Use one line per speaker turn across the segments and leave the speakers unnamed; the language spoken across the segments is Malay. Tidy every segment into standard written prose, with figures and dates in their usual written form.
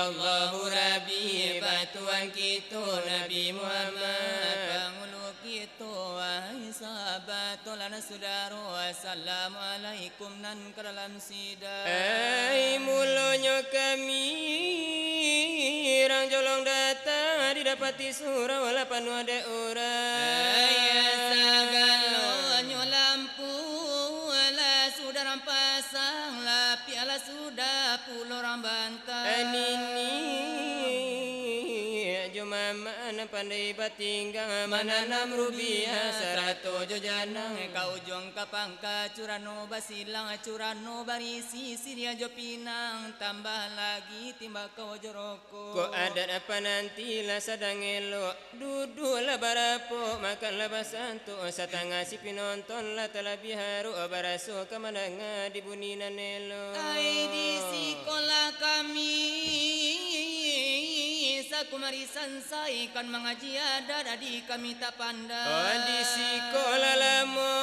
Allahu Rabbi batuan kita Nabi Muhammad pangulu kita wahai sahabat tolana saudara assalamualaikum nan kadalam sida
ai mulanya kami rang jolong datang didapati surau lapan wade orang
ya sagalonyo lampu la sudah rampasang la piala sudah pulau rambantang
anini joma mana pandai batinggang mananam rubiah sarato jojanang
kau jong kapangka curano basilang curano barisi siria jo pinang tambah lagi timba kau joroko
ko ada apa nanti lah sadang elok duduk lah barapo makan lah basanto satanga si pinonton lah talabi haru baraso kamananga di bunina nelo
ai di sekolah kami kumari sansai kan mengaji ada di kami tak pandai
di sekolah lama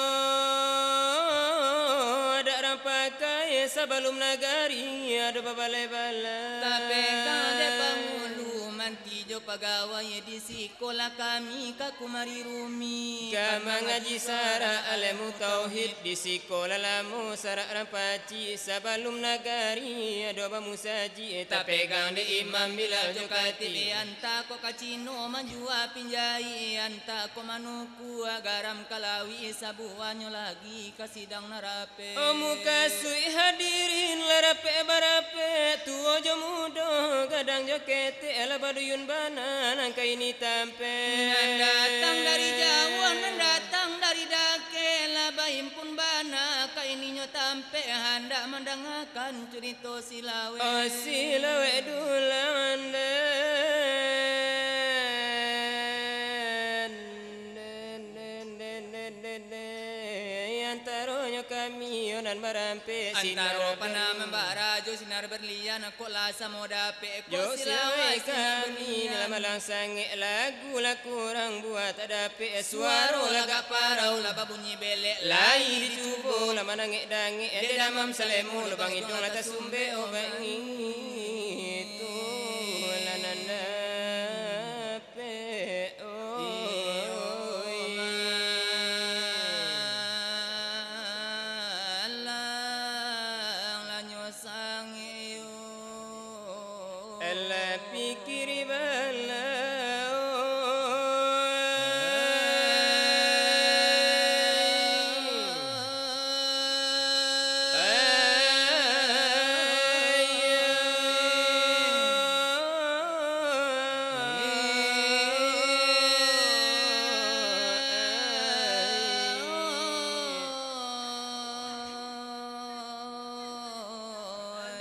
ada rampakai sebelum nagari ada babalai-balai
tapi kade pangulu manti jo pegawai di sekolah kami ka kumari rumi
ka mengaji sara alamu tauhid di sekolah lama sara rampaci sebelum nagari ada bamusaji
tapi kade imam bilal jo katili anta ko kacino manjua pinjai anta ko manuku garam kalawi sabuanyo lagi kasidang narape
muka sui hadirin larape barape tuo jo mudo gadang jo kete ala baduyun bana nangka ini tampe
datang dari Jawa datang dari Dake labaim pun bana ka ininyo tampe hendak mendengarkan cerita silawe.
Oh silawe dulangan antaronyo kami onan marampe
Antaro panama barajo sinar berlian aku lasa mau dape
yo
ko
silawe
silawe
kami malang sange lagu la kurang buat dape
suaro
suaro
laga parau laba bunyi belek
lai dicubo la manange dange ede damam salemu lubang hidung lata sumbe obang itu lananda pe
lang lanyo sange yo
ela pikiri bala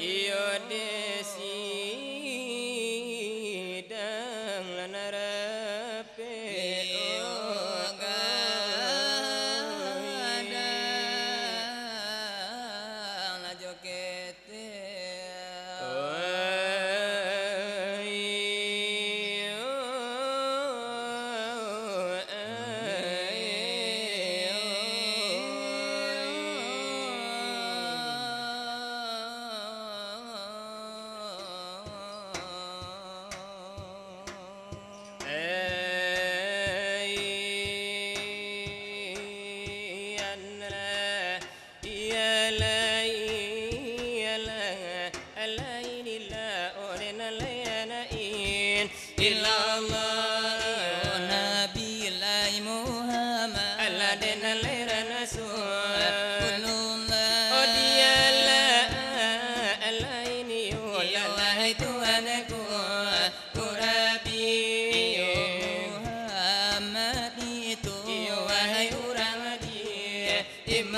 iyo desi dang lanarape
la jokete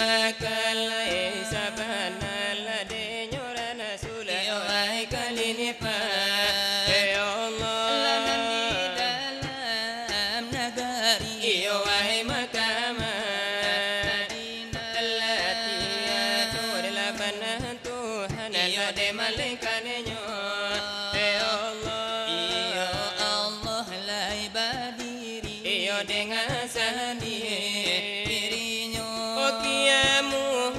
Makalai sabana la de nyorana sula ai kalini pa Allah
dalam negeri
iyo ai makama allati atur la banan Tuhan iyo de malaikane nyo Allah
iyo Allah lai badiri
iyo dengan sani Okiamu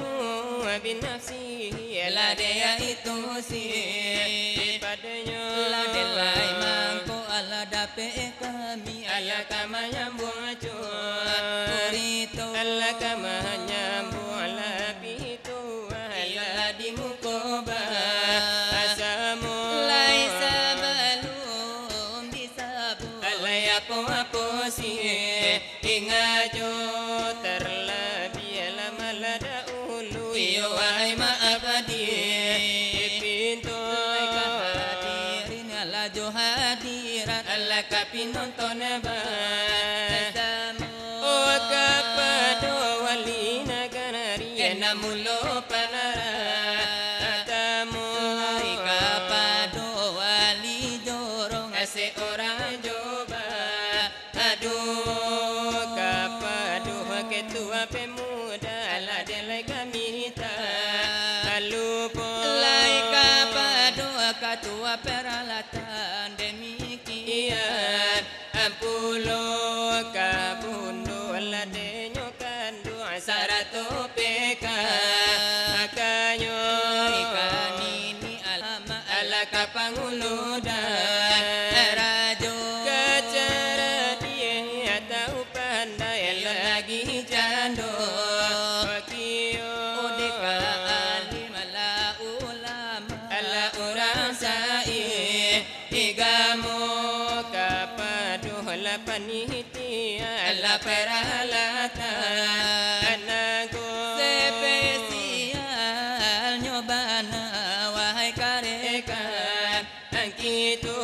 binafsi
la dia itu si
padanya
la de lai mangko ala dape kami
ala kama nyambung acu
purito
ala kama nyambung ala pitu ala di mukoba asamu
lai sebelum disabu
ala apa si ingajo terlebih ala malada ulu
iyo ai maaf di
pintu
hadirin ala jo hadirat
ala kapinonton ba
Tetamu
o kapado wali naganari
enamulo
panara atamu
ika pado wali jorong
ase orang joba aduh kapado ketua pemuda ala delai kami ta alupo
lai ka pado katua peralatan demikian
ampulo kabundo ala denyo kandu sarato peka akanyo
ikan ini alama
ala kapanguludan
rajo
kacara dia tahu pandai lagi jando wakio
odeka alim ala ulama
ala orang sai igamu kapadu la panitia ala peralata anago
spesial nyobana wahai karekan
angkitu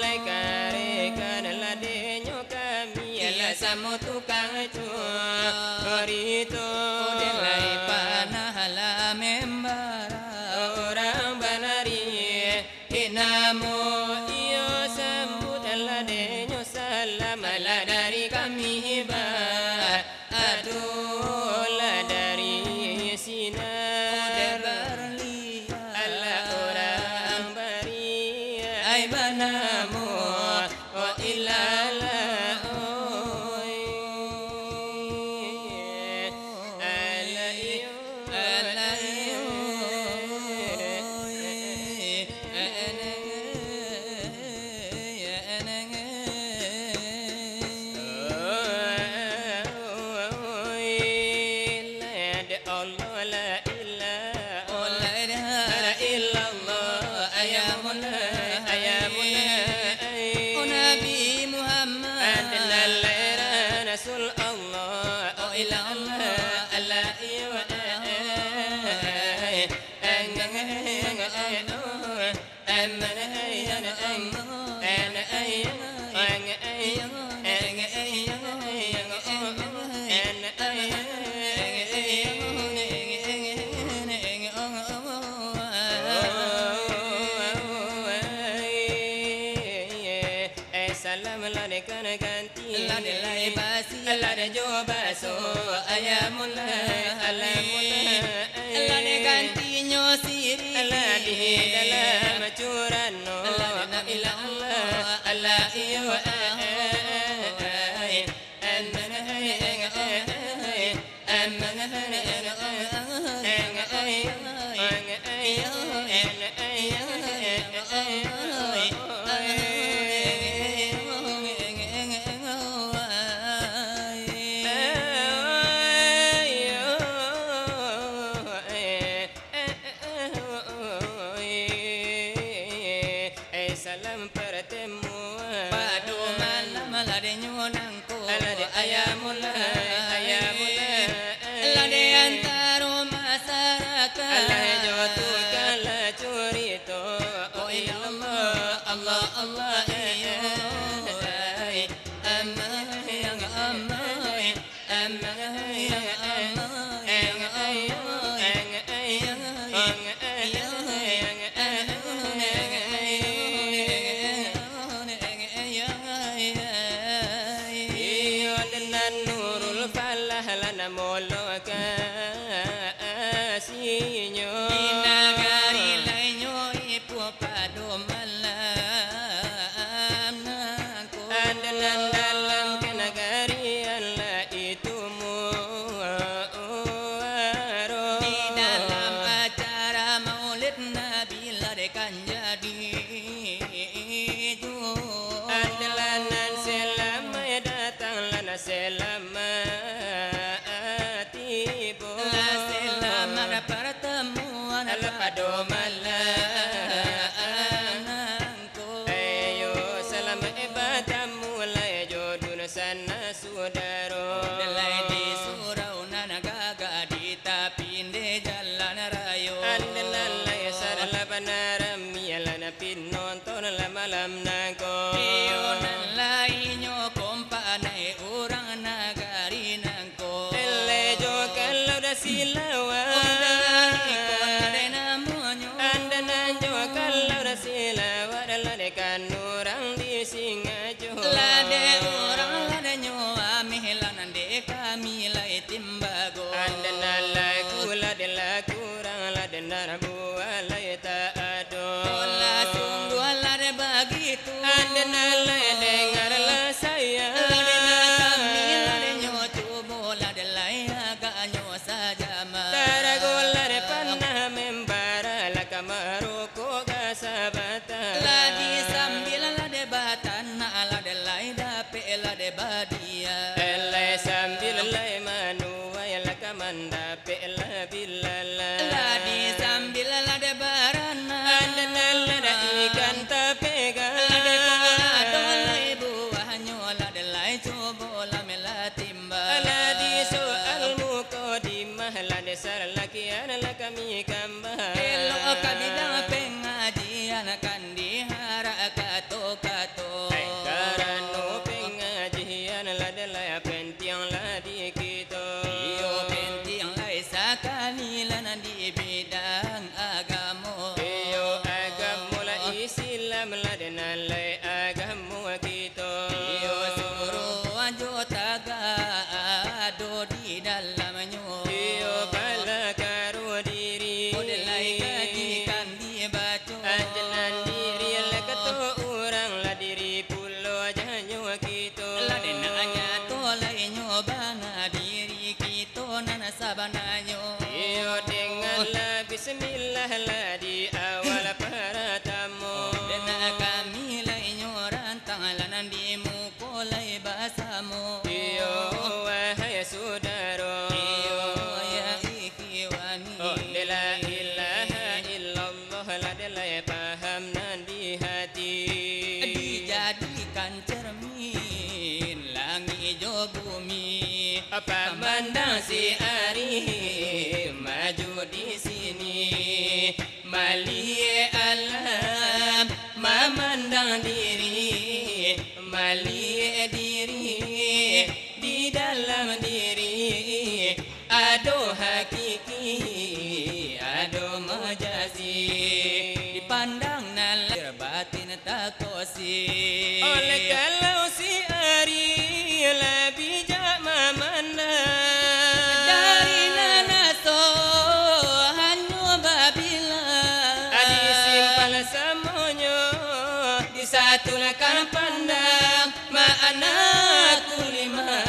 lai karekan la denyo kami ala samo tukang cu korito
Odek lai panah namo.
Iyo sambut ladenyo salam ala dari kami hebat. Aduh lah dari sinar ala orang baria ai banamu oh ilala ala iyo ala iyo Lade jo baso ayamullah alamullah lade gantinyo siri lade dalam curano la ilaha illallah alla iyo salam pertemuan
Padu malam lade nyonangko
ayamullah ayamullah
lade antaro masyarakat
Allah jotu kala curito
oh illallah Allah Allah iya amma yang amma amma yang amma
moloka asinyo
inagari lainyo ipo pado malam nangko
andalan dalam kenagarian la itu muaro
di dalam acara maulid nabi ladekan jadi
andalanan selama datang lana selama
pertemuan padu malamku
ayo salam ibadamu la jodun sana sudaro
delai di surau nagaga di tapinde jalan rayo
andalai sarala banaram yalana pinonton la malam nangko
ionan lainyo kompanai orang nagari nangko
elejo kalau dah silawa orang di Singajo
lade orang lade nyoa mihilanan de kami lai timbago
andana lagu lade lagu orang lade narabu alai taado
ola sungguh lade begitu
andana lade dengarlah saya
lade kami lade nyoa tubo lade lai agak nyoa saja ma
tarago lade panah membara la kamaru ko gasabata
ladi sambil lade batan lade lai dape lade badia
elai sambil lai manu la kamanda pe la bilala
ladi sambil lade barana
andana lade ikan tapega
lade kola dolai buahnya lade lai cobo la melatimba
ladi soal mukodimah lade sarlakian la kami kamba
elo kabidang pengajian kan dihara kato-kato
karano pengajian lade lai pentiang ladi kito
iyo penting lai sakali lana di bidang agamo
iyo agamo la isi Oh la ilaha illallah la delai paham nan di hati.
Dijadikan cermin langit hijau bumi.
Pemandang si ari maju di sini. Malie alam memandang diri, malie diri di dalam diri. Ado hakiki, ado majazi.
Dipandang nalar batin tak kosi.
Oleh kalau si ari lebih bijak memandang
Dari nanaso hanya babila.
Adi simpel semuanya disatukan pandang. Anak lima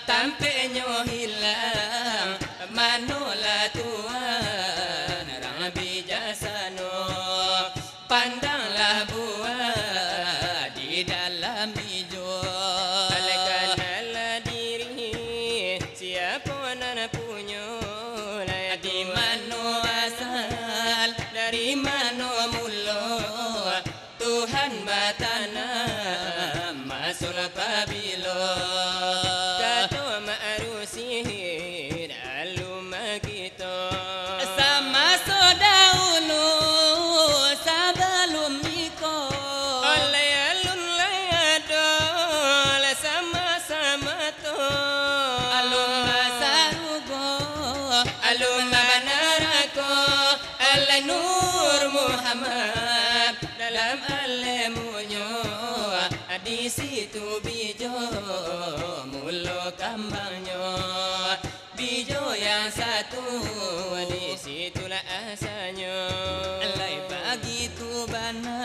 tampaknya hilang. Manola Tuhan orang bijaksana. Pandanglah buah di dalam hijau. Alekanalah diri siapa nan punya. Di mana asal, dari mana mula. Tuhan batanam masul pabilo. Kata ma'arusi alumah kita.
Sama sodaulo sebelum nikah.
Oleh alun layadol sama-sama to.
Alum masarugo,
Alun manarako. Alai Nur Muhammad dalam alemunyo. Di situ bijo mulo kambangnya. Bijo yang satu di situlah asalnya.
alai bagi tu bana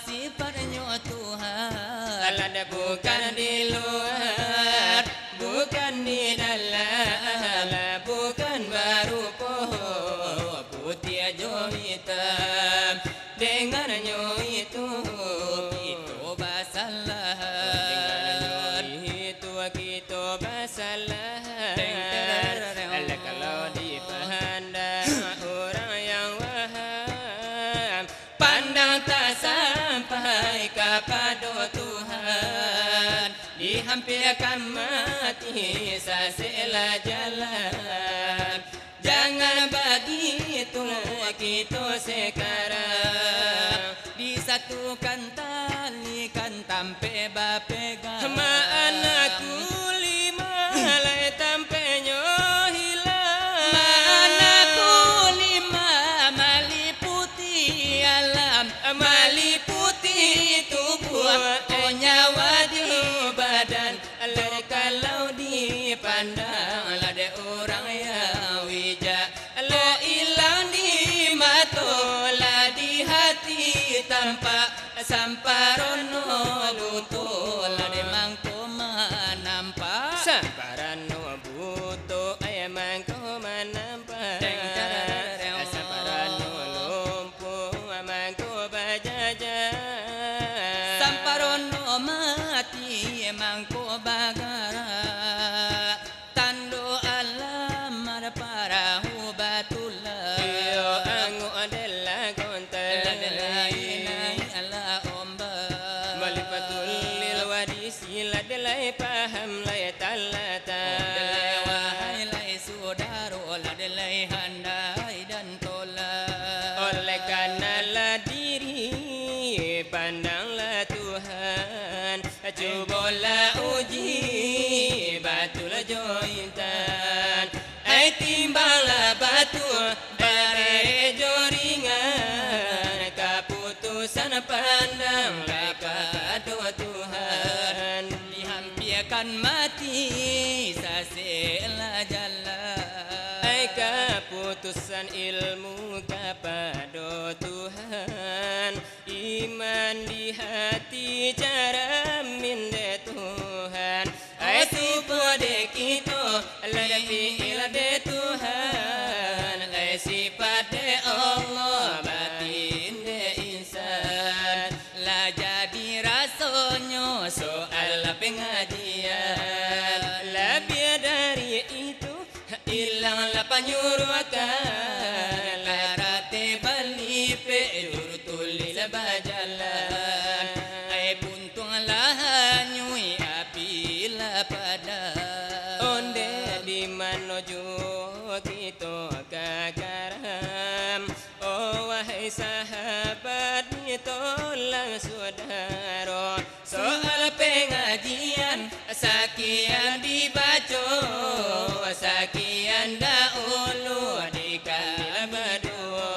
sifatnya Tuhan.
Alada bukan di luar, bukan di dalam, bukan baru pohon putih hijau hitam. Dengannya itu
basalah.
itu kita basalah. Ala kalau dipandang orang yang waham, pandang tak sampai kepada Tuhan. Dihampirkan mati sasela jalan. Jangan begitu kita sekarang.
Disatukan talikan tampe bapegang.
Anakku lima lai tampenya hilang.
Anakku lima meliputi alam.
Meliputi tubuh nyawa di badan. Alai kalau dipandang ada orang yang bijak. Lah hilang di mata, lah di hati tampak. Samparono lutul
Lade mangko manampak.
Samparono buto ayamang ko manampak. Samparono lumpuh amang ko bajajan.
Samparono mati mangko bagara. Tando alam para hubatullah.
Yo angu adalah gontal. Malipatul lil wadisi ladelai paham lai talata.
Wahai lai saudara ladelai handai dan tolak.
Oleh karenalah diri pandanglah Tuhan. Cubalah uji batulah jointan. Timbanglah batu barejo ringan. Keputusan pandanglah kepada Tuhan.
Dihampirkan mati sasela jalan.
Keputusan ilmu kepada Tuhan. Iman di hati cara minda Tuhan. Itu pada kita lebih ilade Tuhan. Sifat Allah batin de insan.
Lah jadi rasanya
Soal pengajian lebih dari itu hilanglah penyuruh kan
karate bali pe durtuli bajalan ai puntung lahanyui apila pada
onde di manojo kita kakaram oh wahai sahabat tolong saudara soal pengajian sakian dibaca sakian dahulu dikabadua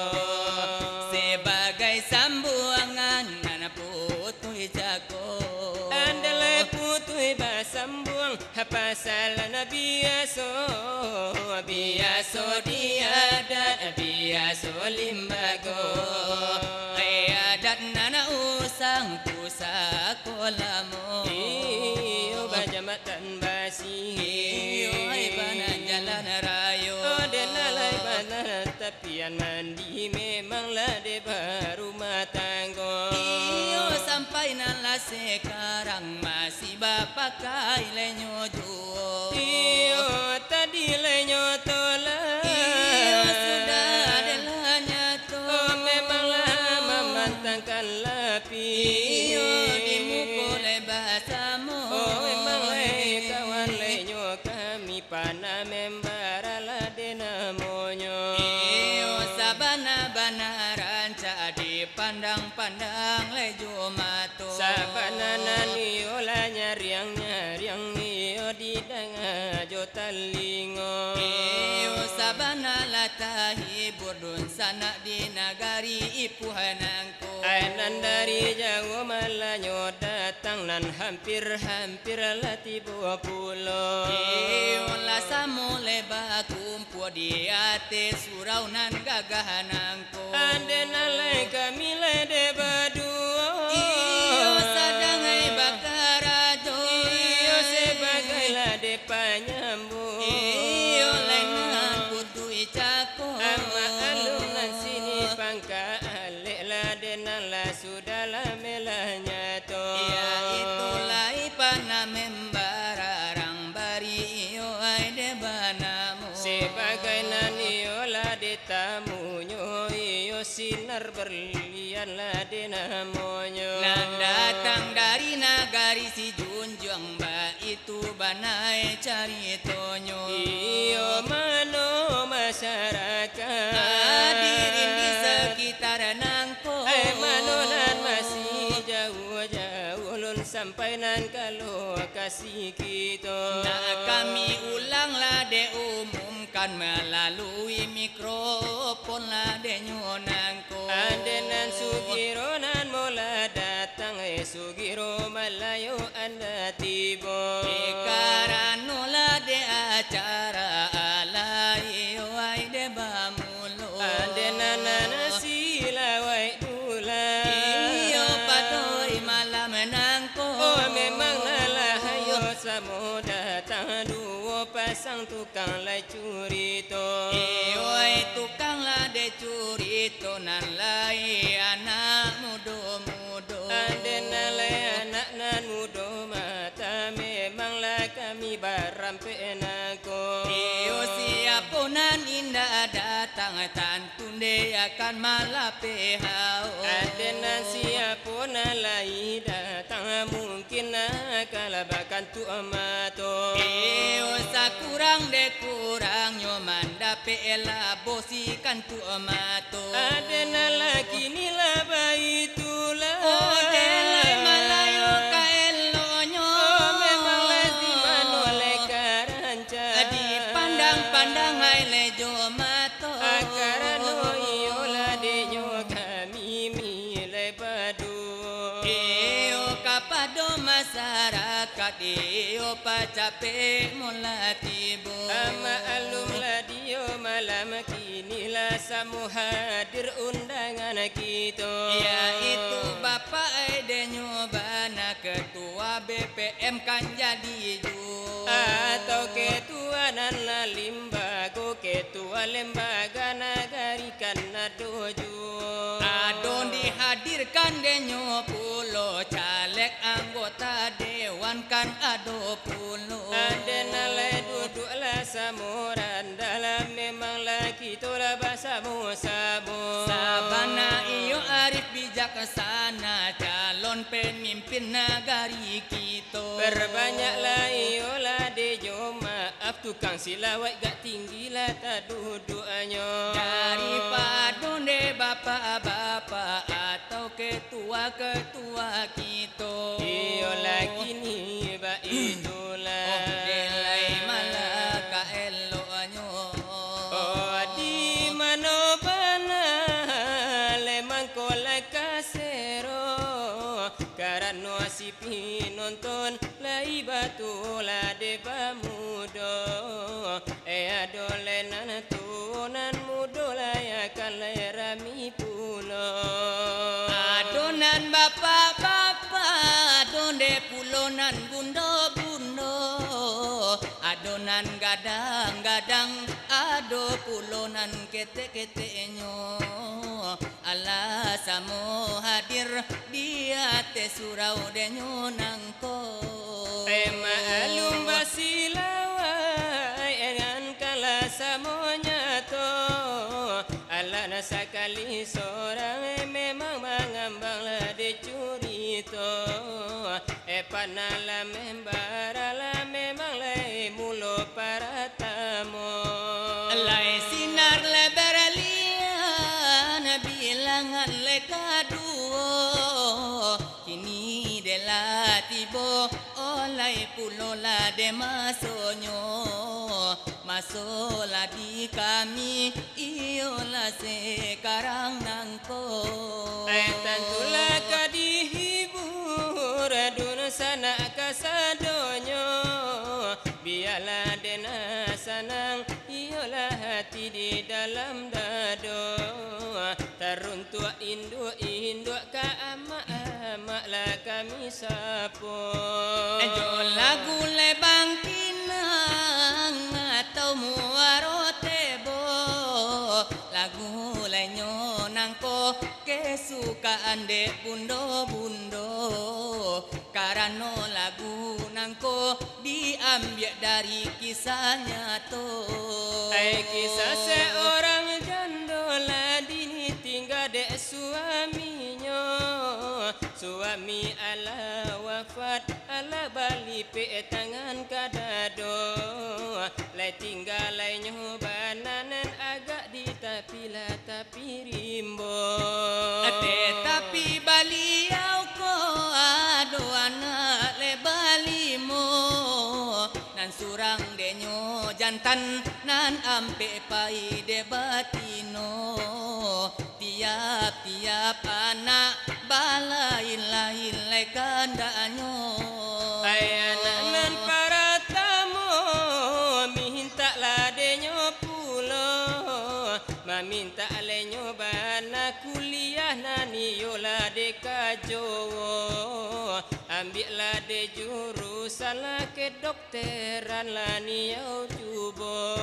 sebagai sambuangan anak putui jago
andalai putui basambung pasal biaso biaso dia dan biaso limbago
adat nana usang pusakolamo
iyo bajamatan basi
iyo ay banan jalan rayo
denalai banan tapian mandi memanglah de baru matanggo
iyo sampai nala sekarang masih bapakai lenyojo
iyo tadi lenyotola
iyo sudah adelanya to
memanglah memantangkan lapi
iyo dimukul bahasamu
memang kawan lenyo kami pana membara la denamonyo
iyo sabana bana ranca dipandang-pandang lejo mato
sabana nani ola nyariang iyo di danga jotalingo
iyo sabana latahi burdun sana di nagari ipuhanangko
ainan dari jauh malanyo datang nan hampir lati 20
iyo lasamu leba kumpu di ate surau nan gagahanangko
ande nalai kami lede badua
iyo sadangai bakarajo
iyo sebagai lade panyambung
iyo lengan putui cako
ama alunan sini pangka ale lade nala sudah lamelanya to
ya itulah ipana membararang bari iyo ay de banamu
sebagai nani ola de tamunyo iyo sinar berlian lade namonyo
nan datang dari nagari si junjung ba itu banai caritonyo
iyo mano masyarakat
hadirin di sekitar nangko
mano nan masih jauh ulun sampai nan kalau kasih kita
nah kami ulanglah de umumkan melalui mikrofon lah de nyonangko
adenan sugiro nan mola datang sugiro malayo anda tibo
karano lah de acara alai wai de bamulo
adenan silawai dula
iyo padoi malam nangko
oh memang lah hayo samo datang dua pasang tukang lai curito
iyo tukang lah de curito nan lai anak mudo-mudo
adenalai anak nan mudo mata memanglah kami barampe enako
iyo siapunan indah datang tantunde akan malapehau
adenan siapuna lai datang mungkin kalabakan tu amato
iyo sakurang de kurang nyoman dape ela bosikan tu amato
adenala kini lah baitulah
oh delai malayo ka elonyo
memang lazim manole karanca
di pandang-pandang hai lejo mato
akarano iola denyo kami mile padu
iyo kapado masyarakat iyo pacape mulatibo
ama alum ladio malam kini lah samu hadir undangan kita
ya itu bapak edenyo bana ketua BPM kan jadi ju
atau ketua nan limbago ketua lembaga nagari kana dojo
adon dihadirkan denyo pulo caleg anggota dewan kan ado pulo
adenalai duduklah samuran dalam memanglah kita itulah bahasamu sabu.
Sabana iyo arif bijaksana, calon pemimpin negari kita.
Berbanyaklah iyolah de maaf tukang silawat gak tinggilah tak duduknya.
Daripada de bapak-bapak atau ketua-ketua kita.
Iyolah kini ba itulah.
Oh delay malah ka eloknya.
Oh di mana bana lemang kola kasero. Karena si pinonton lai batulah de bamudo. Adolenan tunan mudo layakan lerami pulo.
Adonan bapak-bapak, donde pulonan bundo-bundo. Adonan gadang-gadang, ado pulonan kete-ketenyo. Allah samo hadir dia te surau denyo nangko.
Maalum basilawai dengan kala samonya to. Allah nasakali seorang memang mengambanglah de curito. Panala membarala memang lai mulo para tamu.
Lai sinar le berlian bilangan le kaduo. Kini de la tibo olai pulola de masonyo. Masola di kami iola sekarang nangko.
Tentulah ka dihibur dun sana kasadonyo. Biarlah dena sanang iolah hati di dalam dado. Teruntuk induk-induk ka amak-amak lah kami sapo.
Ejo lagu le bangkinang atau muarotebo. Lagu le nyonangko kesukaan de bundo-bundo. Karena lagu nangko diambil dari kisah nyato.
Kisah seorang jandola ditinggal de suaminya. Suami ala wafat ala bali pe tangan kadado. Lai tinggal lai nyobananan agak ditapila tapi rimbo.
Tapi baliau ko ado anak le balimo. Nan surang denyo jantan nan ampe pai de batino. Tiap-tiap anak balain-lain le kandanyo.
Anak nan para tamu minta lah denyo pulo. Maminta lenyo bana kuliah nani yola de kajowo. Ambillah de jurusan lah kedokteran lah ni au cubo.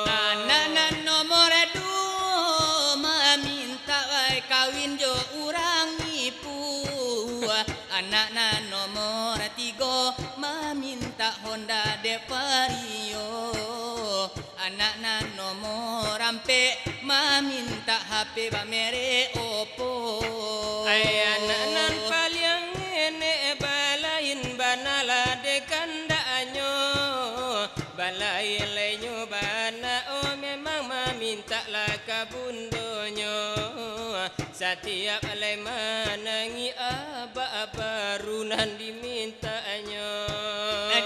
Anak nomor 2 meminta kawin jo urang ipu. Anak nomor 3 meminta Honda de Vario. Anak nomor 4 meminta HP bamere Oppo.
Anak nan paling nenek balain banala de kandanyo. Balai lenyo bana oh memang meminta lah kabundonyo. Setiap alai manangi aba-aba runan dimintanyo.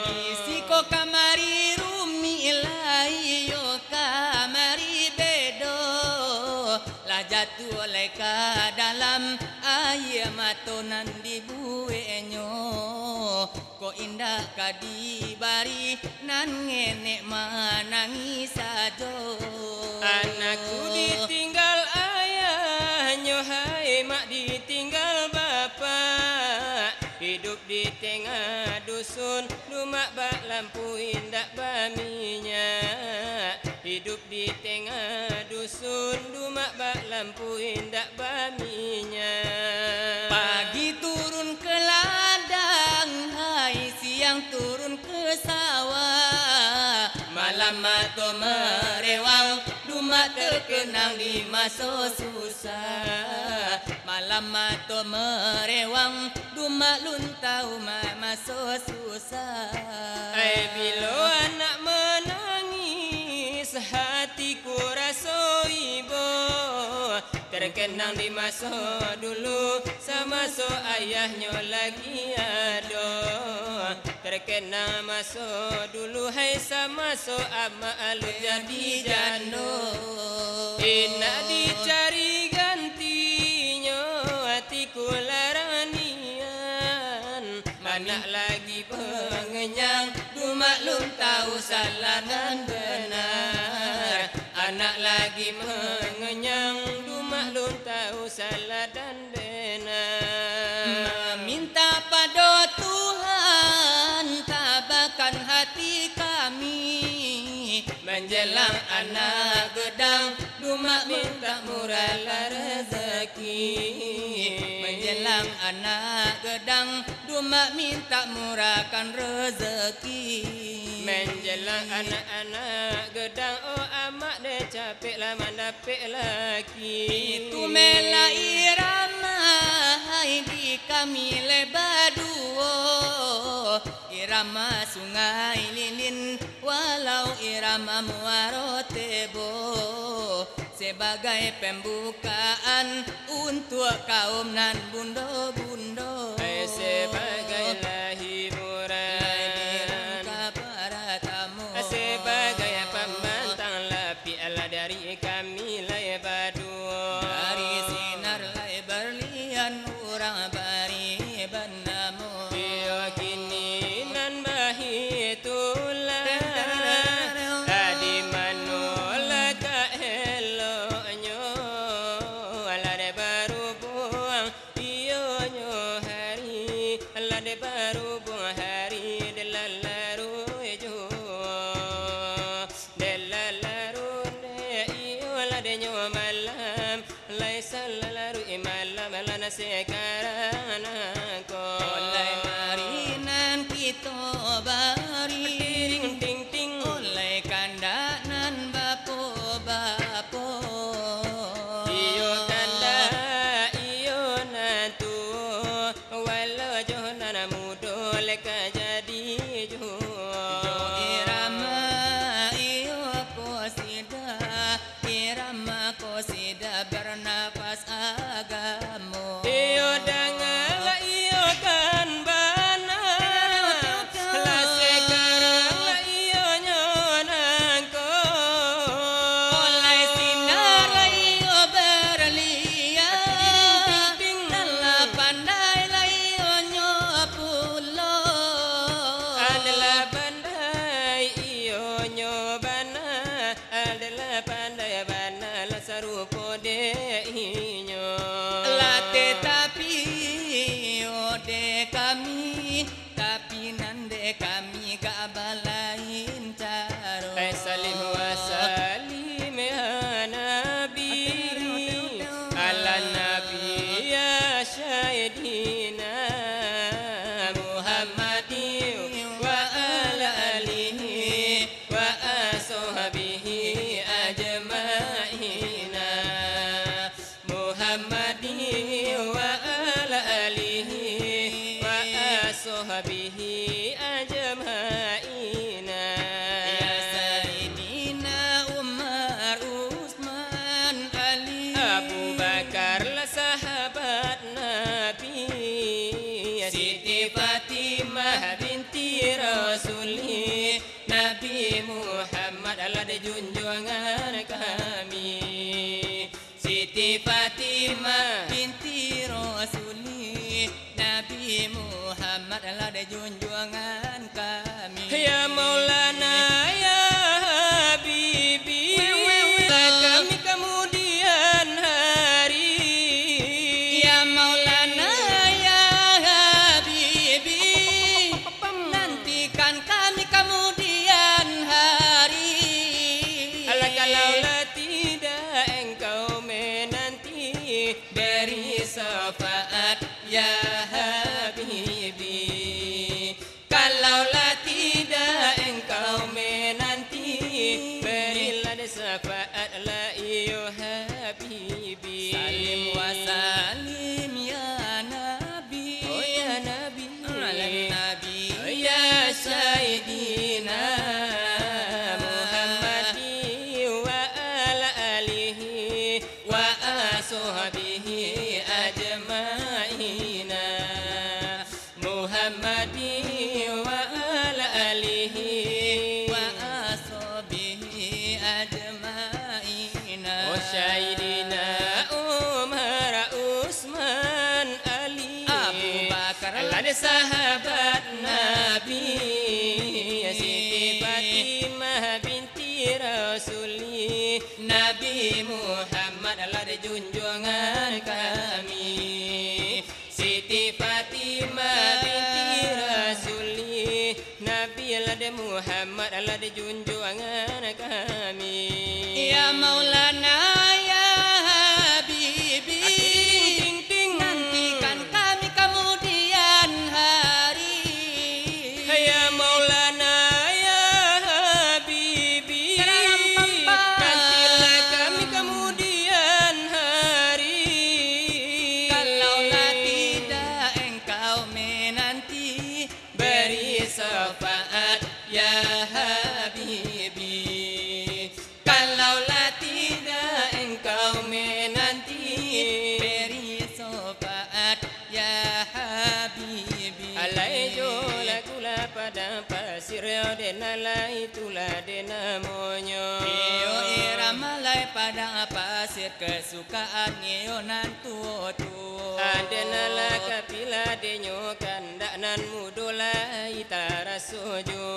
Disiko kamari rumi ilayo kamari bedo. La jatuh oleh ka dalam ayam matonan dibuenyo. Ko indah ka dibari nan ngenek manangis sajo.
Anakku ditinggal ayahnya, hai mak ditinggal bapak. Hidup di tengah dusun, rumah bak lampu indak baminya. Hidup di tengah dusun, rumah bak lampu indak baminya.
Pagi turun ke ladang, hai siang turun ke sawah. Malam atau merewang, umat terkenang di masa susah. Malam mato merewang Duma lunta umat masa susah.
Bila anak menangis hatiku rasa iba. Terkenang di masa dulu sama so ayahnya lagi ada. Terkenang masa dulu hai sama so ama alu jadi jano. Nak dicari gantinya hatiku laranian. Anak lagi pengenyang maklum tahu salah dan benar. Anak lagi mengenyang maklum tahu salah dan benar.
Meminta pada Tuhan tabahkan hati kami. Menjelang anak gedang Duma minta murahlah rezeki. Menjelang anak gedang Duma minta murahkan rezeki.
Menjelang anak-anak gedang oh amak deh capek lah mandapek laki.
Itu mela irama hai di kami lebar duo. Irama sungai lilin walau irama muaro tebo. Sebagai pembukaan untuk kaum nan bundo-bundo.
Sebagai hiburan
para tamu.
Sebagai pembantang lapi ala dari kami lebar dua.
Dari sinar lebar lian orang bari benamu.
Bio kini nan bahitulah adi manola ka eloknya ala de baru buang iyo nyo hari ala de baru buang hari de lalaru jo de lalaru de iyo ala de nyo malam laisa lalaru malam lana sekarang ko
Oleh marinan kita bari
ting ting ting
oleh kandanan bapo-bapo.
iyo kanda iyo nantu walau johana mudo leka jadi jo
Irama iyo kosida, irama kosida bernafas agamo.
iyo dangal iyo kan bana la sekarang la iyo nyonangko
Oleh sinar iyo berlian, dalam pandai iyo nyopulo.
adalah pandai iyo nyobana adalah pandai bana la sarupo de inyo
La tetapi ode kami, tapi nande kami gak balain caro.
salim wa salim ya nabi ala nabi ya syahidina Muhammadi wa ala alihi wa ashabihi ajmaina Muhammadi wa ala alihi wa ashabihi ajmaina
Ya Sayyidina Umar Usman Ali
Abu Bakar lah sahabat Nabi Siti Fatimah binti Rasuli Nabi Muhammad adalah junjungan kami Siti Fatimah
binti Rasuli Nabi Muhammad adalah junjungan kami.
Ya Maulana ya Habibi kami kemudian hari
Ya Maulana ya Habibi, nantikan kami kemudian hari.
Ala kalaulah tidak engkau menanti beri syafaat ya Habibi. Kalau habibi.
Salim wa salim ya Nabi,
Oh ya Nabi,
ala Nabi
ya Sayyidina Muhammadi wa ala alihi wa ashabihi ajmaina. Muhammadi wa ala alihi
wa ashabihi ajmaina.
wa Sayyidina Umar Usman Ali
Abu Bakar
ada sahabat Nabi ya Siti Fatimah binti Rasuli Nabi Muhammad adalah junjungan kami. Siti Fatimah binti Rasuli Nabi adalah Muhammad adalah junjungan kami.
Ya Maulana ya Habibi,
Ting ting
nantikan kami kemudian hari.
Ya Maulana ya Habibi,
Dalam tempat.
nantilah kami kemudian hari.
Kalaulah tidak engkau menanti,
Beri
syafaat ya Habibi. Kalaulah tidak engkau menanti, beri syafaat ya Habibi.
Alaijola kula pada pasir denala itulah denamonyo.
Iyo iramalai pada pasir kesukaan iyo nantu.
Adenala kapila denyo kandak nan mudola itara sojo.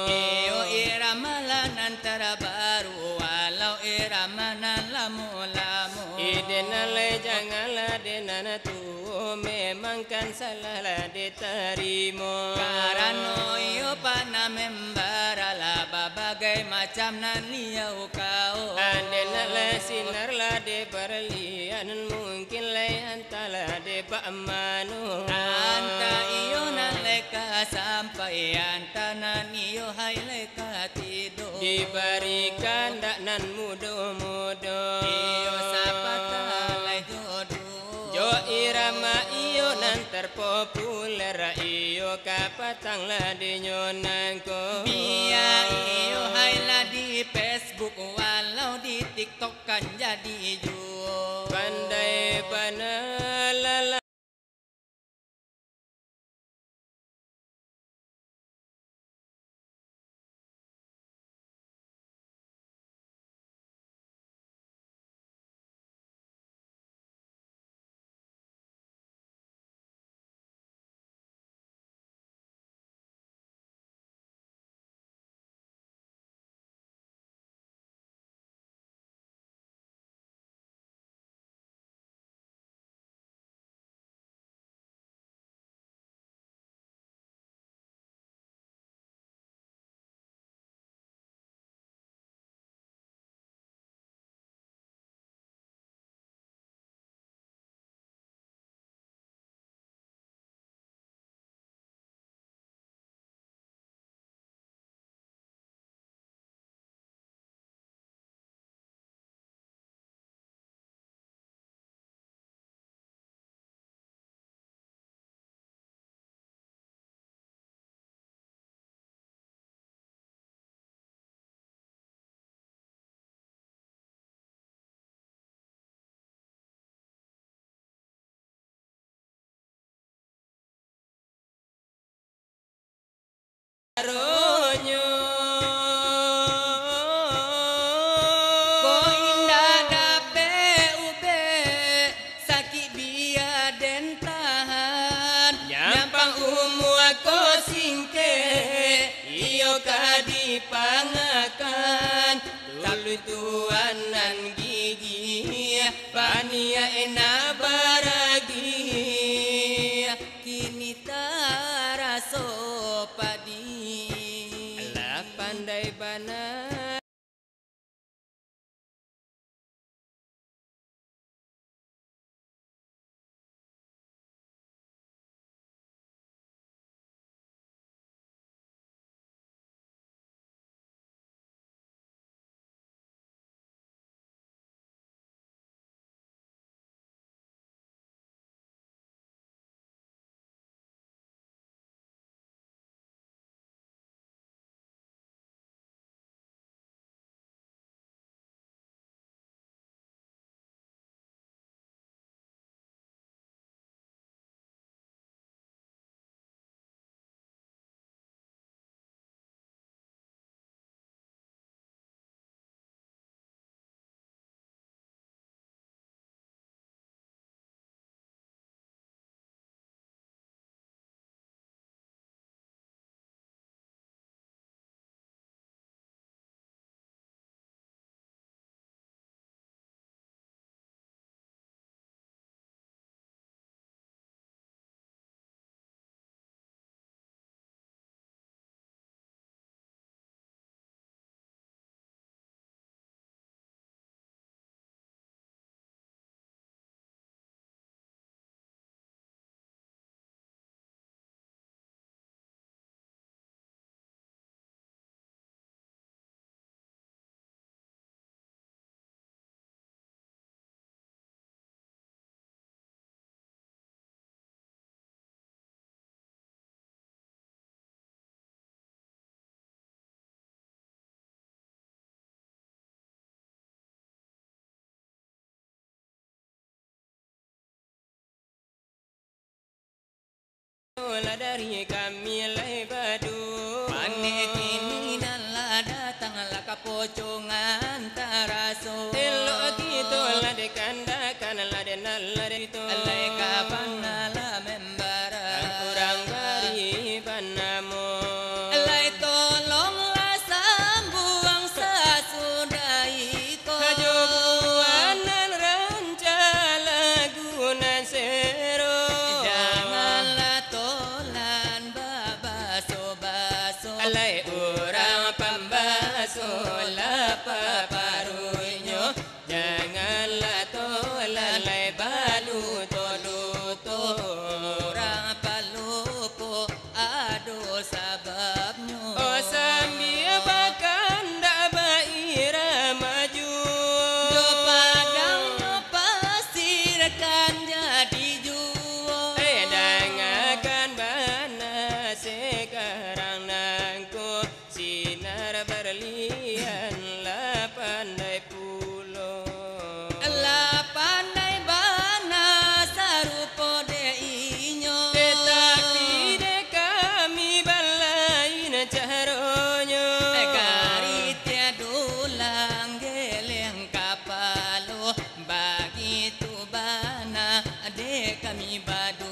Iyo iramalan antara baru walau iramanan lamu-lamu.
Idenala janganlah denana tu memang kan salah diterima.
Karano iyo pana membaralah bagai macam nan liau kau.
Adenala sinarlah de berlian mungkin lay antala de ba'manu.
Anta iyo nan leka sampai anta nan iyo hai leka tidur.
Diberikan dak nan mudo-mudo.
Iyo sapatalai jodoh.
Jo irama iyo nan terpopuler iyo kapatanglah dinyonangko.
Bia iyo hailah di Facebook walau di TikTok kan jadi jual.
Pandai panalala ronyo.
Ko indah dape ube sakit biar den tahan.
Nyampang aku singke iyo kadipangakan. Tulu tuanan gigi pania ena baragi.
Kini taraso padi.
dari kami lai badu.
Pane kini nala datang la kapocongan taraso.
Elo gitu la de kandakan la de nala de itu.
Alai kapan nala membara.
Kurang bari panamo.
Alai tolonglah sambuang sasudai ko.
Kajubuanan ranca lagunan sero.
Janganlah tolan babaso-baso.
Alai orang pembaso lapa paruinyo. Janganlah tolan lai balu toluto.
Orang palupo ado sababnya.
Oh sambil bahkan dak baira maju.
Do padang do pasir kan jadi juo.
Dengarkan bana sekarang nangku sinar berlian la pandai pulo.
La pandai bana sarupo de inyo.
Tetapi de kami balain caronyo.
Gari tiadulang geleng kapalo. Begitu bana de kami badu.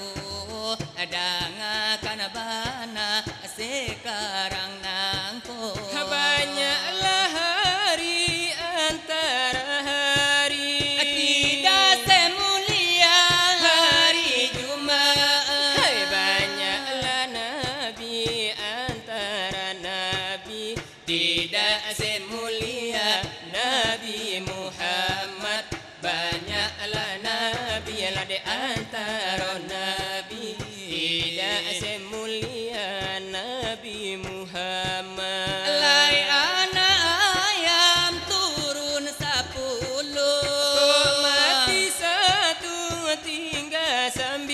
Dangakan bana sekarang nangko.
Banyaklah hari antara hari.
Tidak semulia hari Jumat.
Hai banyaklah nabi antara nabi. Tidak semulia Nabi Muhammad. Banyaklah nabi lah di antara nabi. Tidak semulia Nabi Muhammad.
Lai anak ayam turun 10.
Kok mati satu tinggal 9.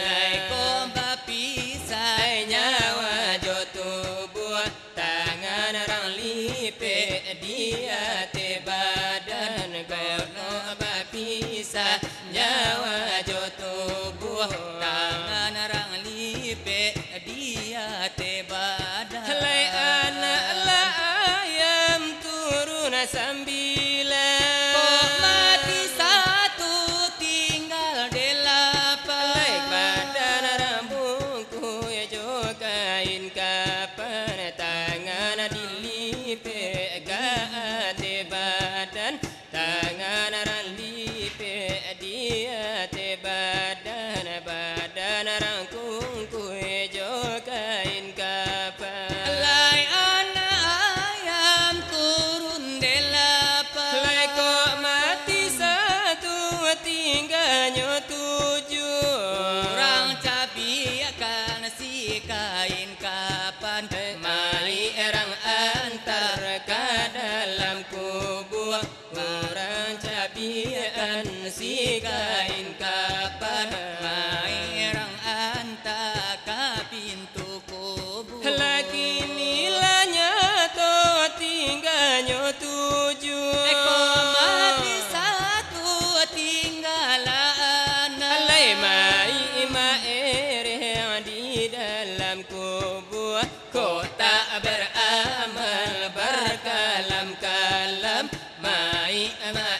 Lai komba pisah
Hai nyawa jo tubuh tangan orang lipe dia te badan kono bapisa nyawa jo tubuh
tangan orang lipe dia te badan.
Lai anak la ayam turun 9.
Kok mati satu tinggal 8.
Lai badan rambungku ya jo kain kapan tangan dilipe gate badan tangan lipe dia te badan badan rangkungku ya jo kain kapan.
Lai anak ayam turun 8.
Lai kok mati satu tinggalnya 7.
Orang cabi akan si kain kapan.
Mali erang antar ke dalam kubur. Orang cabian si kain kapan.
Mairang anta ka pintu kubur.
Lagi nilainya to tinggalnya 7.
Eko mati satu tinggal anak.
Alai mai ere di dalam kubur. Kau tak beramal berkalam-kalam. Mai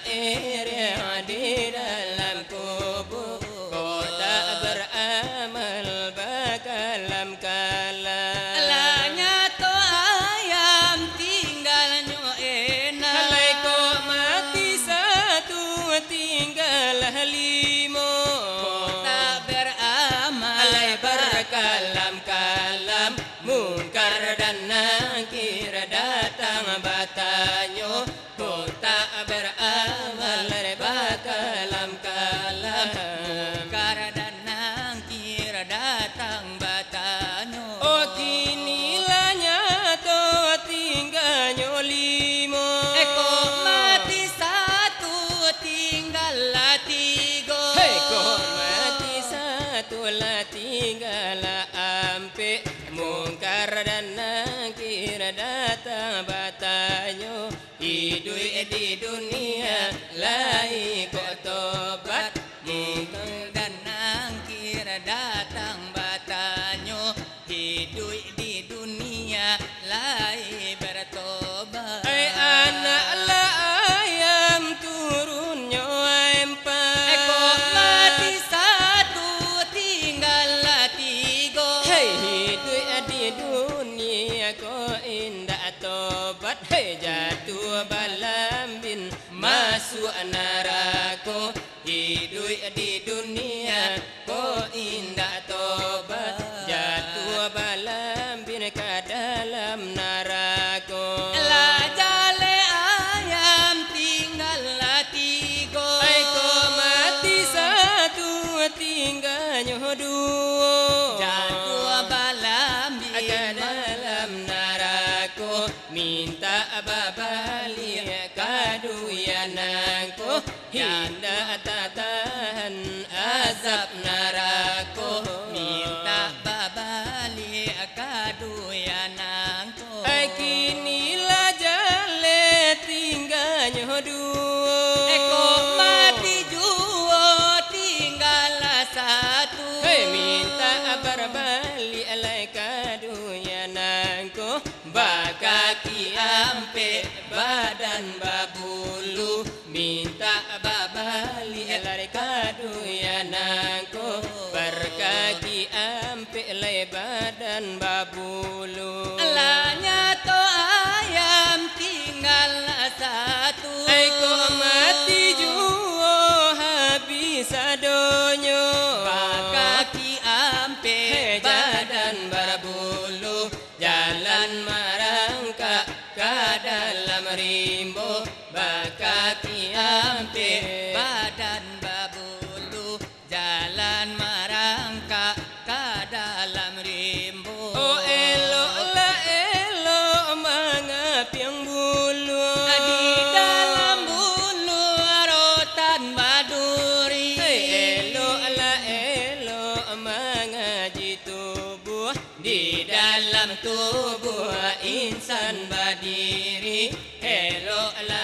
ere di dalam kubur. Kau tak beramal berkalam-kalam.
Alanya to ayam tinggalnya enak.
Alai kok mati satu tinggal 5.
Tak beramal.
Alai berkalam-kalam mungkar dan nakir datang batanyo. Kau tak beramal berkalam-kalam.
Karena nangkir datang batano.
Oh kini lanya to tinggalnya 5.
Eko mati satu tinggal 3.
Hei kok mati satu lah tinggal ampe. Mungkar dan nakir datang batanyo. Hidup di dunia lai kok tobat.
Dan nangkir datang batano.
narako hidup di dunia ko indah tobat jatuh balam bineka dalam narako
La jale ayam tinggal tigo
Aiko mati satu tinggalnya dua
jatuh balam
ke dalam narako minta babali kaduyananku hinda tatahan azab narako
minta babali kaduyanangku
kinilah jale tinggalnya dua
Eko mati juo tinggal satu
minta berbalik alai kaduyananku bakaki ampe badan babulu minta babali alai kaduyananku berkaki ampe alai badan babulu
Alanya to ayam tinggal satu
Aiko mati juo habis adonyo
kaki ampe
badan berbulu jalan marangka ke dalam rimbo bakaki ampe
badan babulu jalan marangka ke dalam rimbo
oh elo la elo mangapiang bulu
di dalam bulu rotan baduri
elo la elo mangaji tubuh di dalam tubuh insan badiri elo la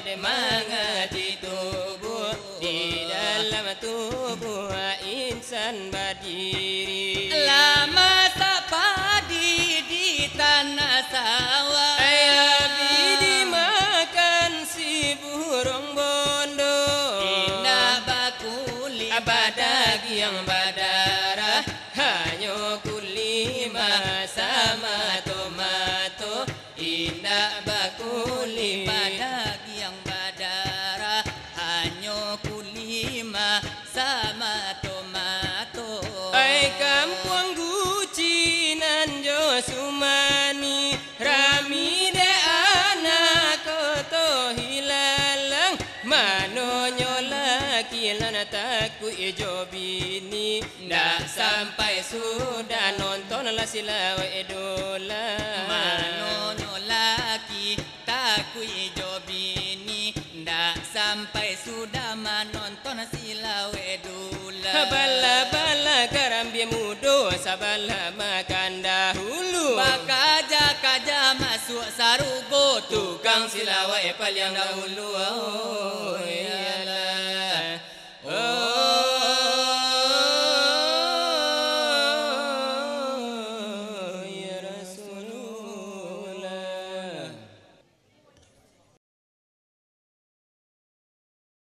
de mangaji tubuh di dalam tubuh insan badiri
lama tak padi di tanah sawah
ayabi dimakan si burung bondo
indah bakuli
abadagi yang badara hanya kulima sama tomato indah bakuli
badagi yang badara hanya kulima sama tomato
ai kampung gucinan jo sumani rami de anak koto hilalang manonyo laki lana taku ijo bini ndak sampai sudah nonton la silaw edola
manono laki taku ijo bini ndak sampai sudah menonton silawe dula
bala-bala garam dia mudo sabala makan dahulu
bakaja-kaja masuk sarugo
tukang silawai paling dahulu